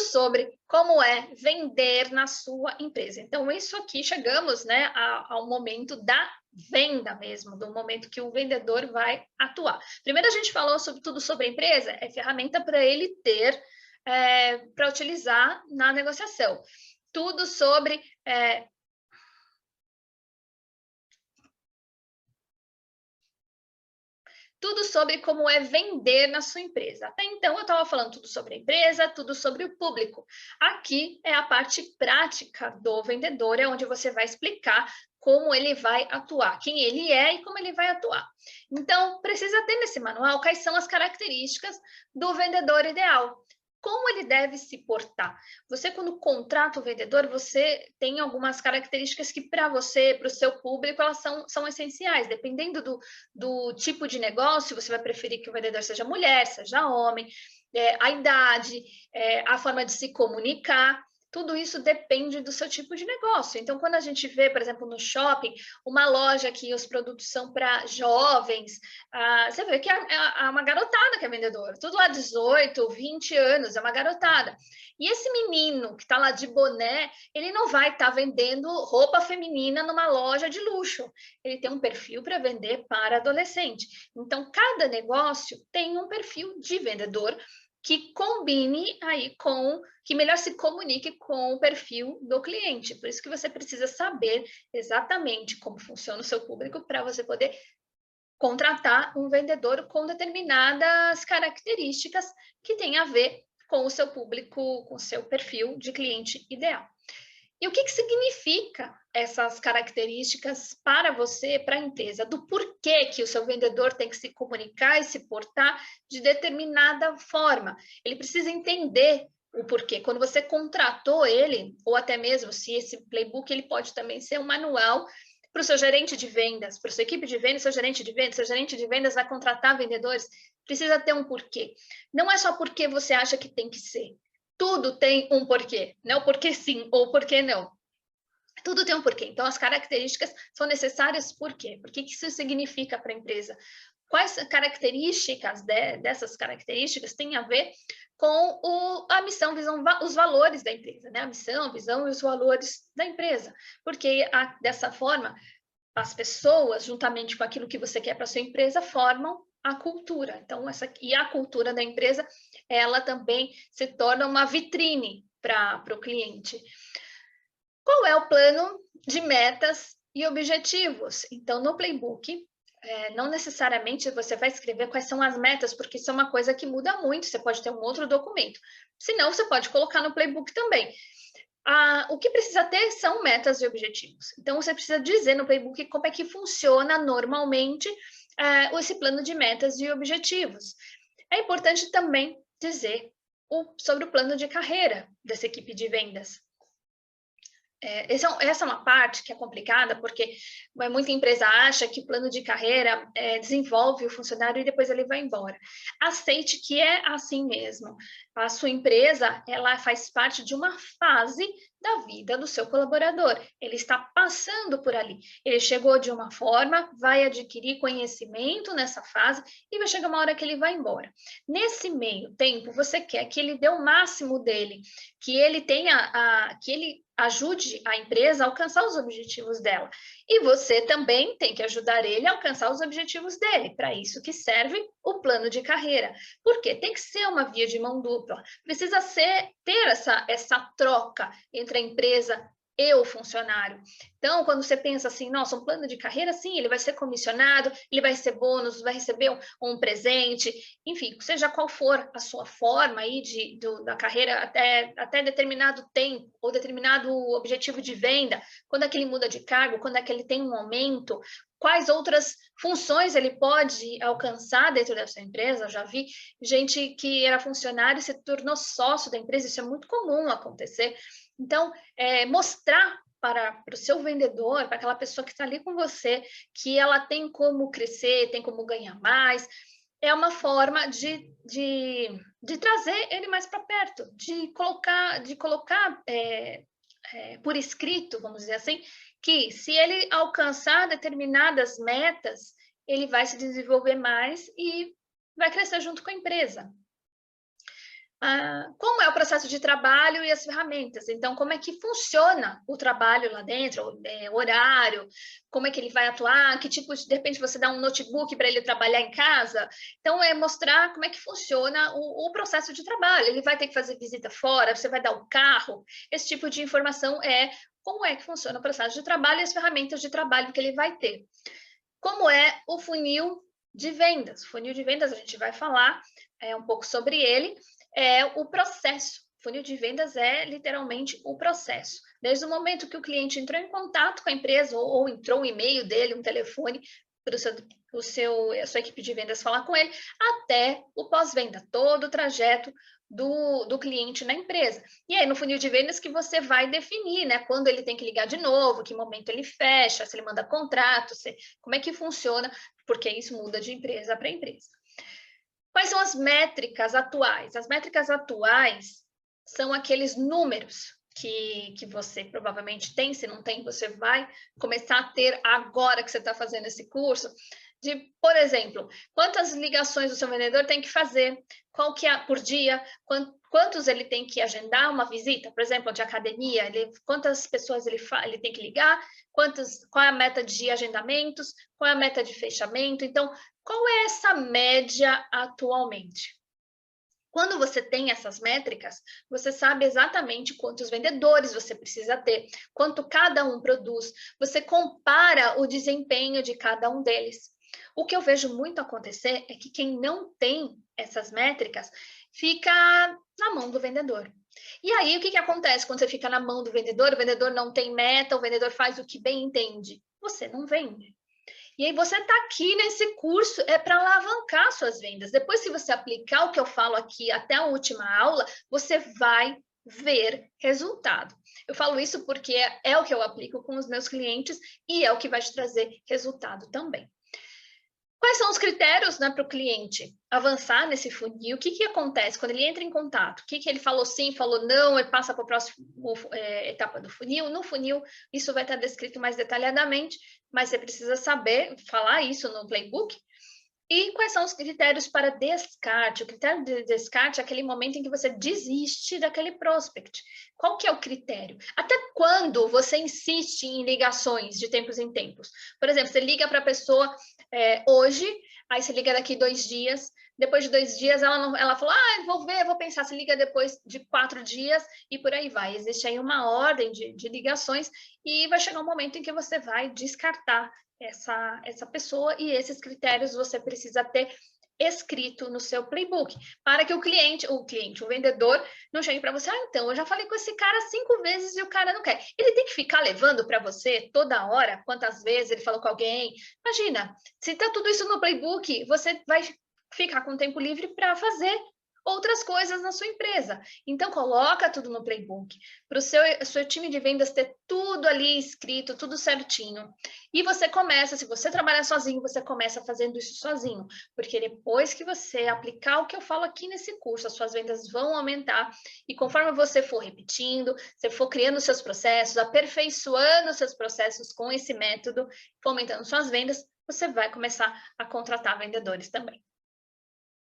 sobre como é vender na sua empresa. Então, isso aqui chegamos, né, ao momento da venda mesmo, do momento que o vendedor vai atuar. Primeiro a gente falou sobre tudo sobre a empresa, é ferramenta para ele ter, para utilizar na negociação. Tudo sobre tudo sobre como é vender na sua empresa. Até então, eu estava falando tudo sobre a empresa, tudo sobre o público. Aqui é a parte prática do vendedor, é onde você vai explicar como ele vai atuar, quem ele é e como ele vai atuar. Então, precisa ter nesse manual quais são as características do vendedor ideal. Como ele deve se portar? Você, quando contrata o vendedor, você tem algumas características que, para você, para o seu público, elas são essenciais. Dependendo do tipo de negócio, você vai preferir que o vendedor seja mulher, seja homem, a idade, a forma de se comunicar. Tudo isso depende do seu tipo de negócio. Então, quando a gente vê, por exemplo, no shopping, uma loja que os produtos são para jovens, você vê que é uma garotada que é vendedora, tudo lá 18, 20 anos, é uma garotada. E esse menino que está lá de boné, ele não vai estar vendendo roupa feminina numa loja de luxo. Ele tem um perfil para vender para adolescente. Então, cada negócio tem um perfil de vendedor que combine aí que melhor se comunique com o perfil do cliente. Por isso que você precisa saber exatamente como funciona o seu público para você poder contratar um vendedor com determinadas características que tem a ver com o seu público, com o seu perfil de cliente ideal. E o que significa essas características para você, para a empresa? Do porquê que o seu vendedor tem que se comunicar e se portar de determinada forma. Ele precisa entender o porquê. Quando você contratou ele, ou até mesmo se esse playbook, ele pode também ser um manual para o seu gerente de vendas, para a sua equipe de vendas, seu gerente de vendas vai contratar vendedores, precisa ter um porquê. Não é só porque você acha que tem que ser. Tudo tem um porquê, não porquê sim ou porquê não. Tudo tem um porquê. Então, as características são necessárias por quê? O que isso significa para a empresa? Quais características dessas características têm a ver com a missão, visão, os valores da empresa, né? A missão, a visão e os valores da empresa. Porque dessa forma, as pessoas, juntamente com aquilo que você quer para a sua empresa, formam a cultura. Então, e a cultura da empresa, ela também se torna uma vitrine para o cliente. Qual é o plano de metas e objetivos? Então, no playbook, não necessariamente você vai escrever quais são as metas, porque isso é uma coisa que muda muito, você pode ter um outro documento. Se não, você pode colocar no playbook também. O que precisa ter são metas e objetivos. Então, você precisa dizer no playbook como é que funciona normalmente esse plano de metas e objetivos. É importante também dizer sobre o plano de carreira dessa equipe de vendas. Essa é uma parte que é complicada, porque muita empresa acha que o plano de carreira desenvolve o funcionário e depois ele vai embora. Aceite que é assim mesmo. A sua empresa, ela faz parte de uma fase da vida do seu colaborador. Ele está passando por ali. Ele chegou de uma forma, vai adquirir conhecimento nessa fase e vai chegar uma hora que ele vai embora. Nesse meio tempo, você quer que ele dê o máximo dele, que ele tenha que ele ajude a empresa a alcançar os objetivos dela. E você também tem que ajudar ele a alcançar os objetivos dele. Para isso que serve o plano de carreira. Porque tem que ser uma via de mão dupla. Precisa ter essa troca entre a empresa e o funcionário. Então, quando você pensa assim, nossa, um plano de carreira, sim, ele vai ser comissionado, ele vai receber bônus, vai receber um presente, enfim, seja qual for a sua forma aí da carreira até determinado tempo ou determinado objetivo de venda, quando é que ele muda de cargo, quando é que ele tem um aumento, quais outras funções ele pode alcançar dentro da sua empresa. Eu já vi gente que era funcionário e se tornou sócio da empresa, isso é muito comum acontecer. Então, mostrar para o seu vendedor, para aquela pessoa que está ali com você, que ela tem como crescer, tem como ganhar mais, é uma forma de trazer ele mais para perto, de colocar por escrito, vamos dizer assim, que se ele alcançar determinadas metas, ele vai se desenvolver mais e vai crescer junto com a empresa. como é o processo de trabalho e as ferramentas. Então, como é que funciona o trabalho lá dentro, horário, como é que ele vai atuar, que tipo de repente, você dá um notebook para ele trabalhar em casa. Então, é mostrar como é que funciona o processo de trabalho. Ele vai ter que fazer visita fora, você vai dar o carro. Esse tipo de informação é como é que funciona o processo de trabalho e as ferramentas de trabalho que ele vai ter. Como é o funil de vendas? O funil de vendas, a gente vai falar um pouco sobre ele, é o processo. O funil de vendas é literalmente o processo. Desde o momento que o cliente entrou em contato com a empresa ou entrou um e-mail dele, um telefone, para a sua equipe de vendas falar com ele, até o pós-venda, todo o trajeto do cliente na empresa. E aí, no funil de vendas que você vai definir, né? Quando ele tem que ligar de novo, que momento ele fecha, se ele manda contrato, como é que funciona, porque isso muda de empresa para empresa. Quais são as métricas atuais? As métricas atuais são aqueles números que você provavelmente tem, se não tem, você vai começar a ter agora que você está fazendo esse curso, de, por exemplo, quantas ligações o seu vendedor tem que fazer, qual que é por dia, quantos ele tem que agendar uma visita, por exemplo, de academia, quantas pessoas ele tem que ligar, qual é a meta de agendamentos, qual é a meta de fechamento. Então, qual é essa média atualmente? Quando você tem essas métricas, você sabe exatamente quantos vendedores você precisa ter, quanto cada um produz, você compara o desempenho de cada um deles. O que eu vejo muito acontecer é que quem não tem essas métricas fica na mão do vendedor. E aí, o que acontece quando você fica na mão do vendedor? O vendedor não tem meta, o vendedor faz o que bem entende. Você não vende. E aí você está aqui nesse curso para alavancar suas vendas. Depois, se você aplicar o que eu falo aqui até a última aula, você vai ver resultado. Eu falo isso porque é o que eu aplico com os meus clientes e é o que vai te trazer resultado também. Quais são os critérios, né, para o cliente avançar nesse funil? O que acontece quando ele entra em contato? O que ele falou sim, falou não, ele passa para a próxima etapa do funil? No funil, isso vai estar descrito mais detalhadamente, mas você precisa saber falar isso no playbook. E quais são os critérios para descarte? O critério de descarte é aquele momento em que você desiste daquele prospect. Qual que é o critério? Até quando você insiste em ligações de tempos em tempos? Por exemplo, você liga para a pessoa hoje, aí você liga daqui 2 dias, depois de 2 dias ela falou, vou ver, vou pensar, se liga depois de 4 dias e por aí vai. Existe aí uma ordem de ligações e vai chegar um momento em que você vai descartar essa pessoa e esses critérios você precisa ter escrito no seu playbook, para que o vendedor não chegue para você, então, eu já falei com esse cara 5 vezes e o cara não quer. Ele tem que ficar levando para você toda hora, quantas vezes ele falou com alguém. Imagina, se está tudo isso no playbook, você vai ficar com tempo livre para fazer outras coisas na sua empresa. Então, coloca tudo no playbook, para o seu time de vendas ter tudo ali escrito, tudo certinho. E você começa, se você trabalhar sozinho, você começa fazendo isso sozinho, porque depois que você aplicar o que eu falo aqui nesse curso, as suas vendas vão aumentar, e conforme você for repetindo, você for criando seus processos, aperfeiçoando seus processos com esse método, fomentando suas vendas, você vai começar a contratar vendedores também.